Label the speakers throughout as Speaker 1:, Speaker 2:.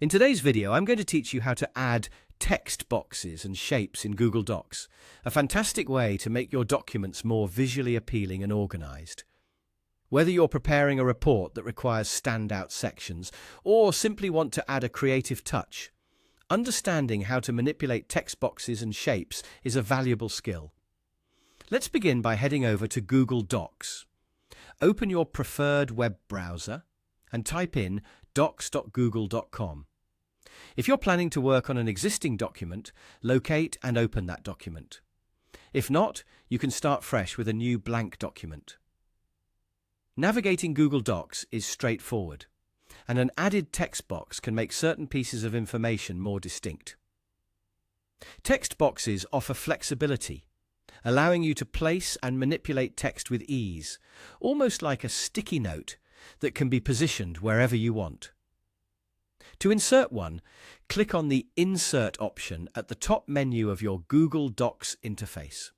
Speaker 1: In today's video, I'm going to teach you how to add text boxes and shapes in Google Docs, a fantastic way to make your documents more visually appealing and organized. Whether you're preparing a report that requires standout sections or simply want to add a creative touch, understanding how to manipulate text boxes and shapes is a valuable skill. Let's begin by heading over to Google Docs. Open your preferred web browser and type in docs.google.com. If you're planning to work on an existing document, locate and open that document. If not, you can start fresh with a new blank document. Navigating Google Docs is straightforward, and an added text box can make certain pieces of information more distinct. Text boxes offer flexibility, allowing you to place and manipulate text with ease, almost like a sticky note that can be positioned wherever you want. To insert one, click on the Insert option at the top menu of your Google Docs interface.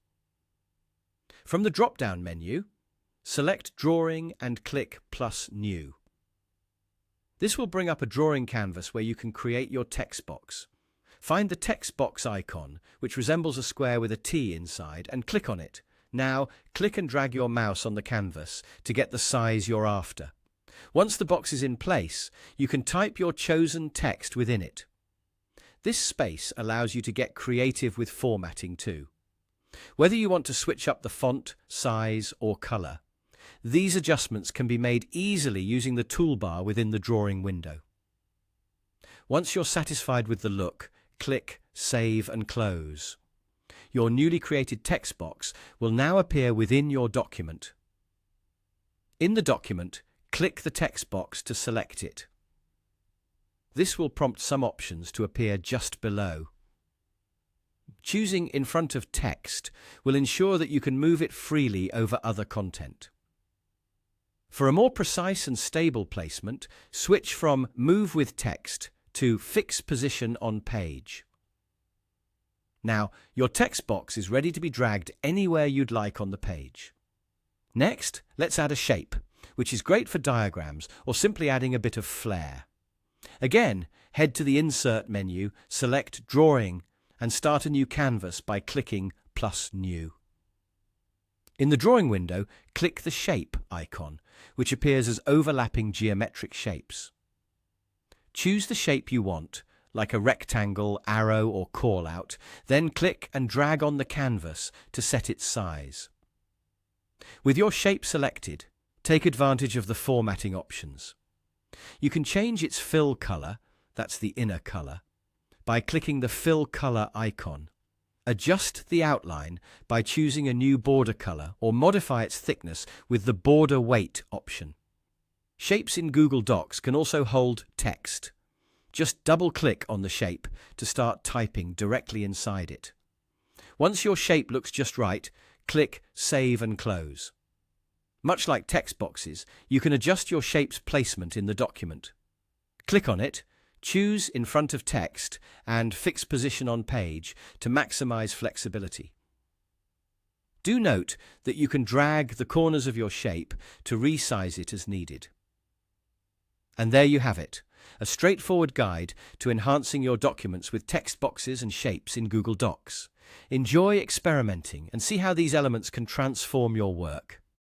Speaker 1: From the drop-down menu, select Drawing and click Plus New. This will bring up a drawing canvas where you can create your text box. Find the text box icon, which resembles a square with a T inside, and click on it. Now, click and drag your mouse on the canvas to get the size you're after. Once the box is in place, you can type your chosen text within it. This space allows you to get creative with formatting too. Whether you want to switch up the font, size, or color, these adjustments can be made easily using the toolbar within the drawing window. Once you're satisfied with the look, click Save and Close. Your newly created text box will now appear within your document. In the document, click the text box to select it. This will prompt some options to appear just below. Choosing in front of text will ensure that you can move it freely over other content. For a more precise and stable placement, switch from Move with Text to Fix Position on Page. Now, your text box is ready to be dragged anywhere you'd like on the page. Next, let's add a shape, which is great for diagrams or simply adding a bit of flair. Again, head to the Insert menu, select Drawing, and start a new canvas by clicking Plus New. In the drawing window, click the Shape icon, which appears as overlapping geometric shapes. Choose the shape you want, like a rectangle, arrow, or callout, then click and drag on the canvas to set its size. With your shape selected, take advantage of the formatting options. You can change its fill color, that's the inner color, by clicking the Fill Color icon. Adjust the outline by choosing a new border color or modify its thickness with the Border Weight option. Shapes in Google Docs can also hold text. Just double-click on the shape to start typing directly inside it. Once your shape looks just right, click Save and Close. Much like text boxes, you can adjust your shape's placement in the document. Click on it, choose in front of text, and Fix Position on Page to maximize flexibility. Do note that you can drag the corners of your shape to resize it as needed. And there you have it, a straightforward guide to enhancing your documents with text boxes and shapes in Google Docs. Enjoy experimenting and see how these elements can transform your work.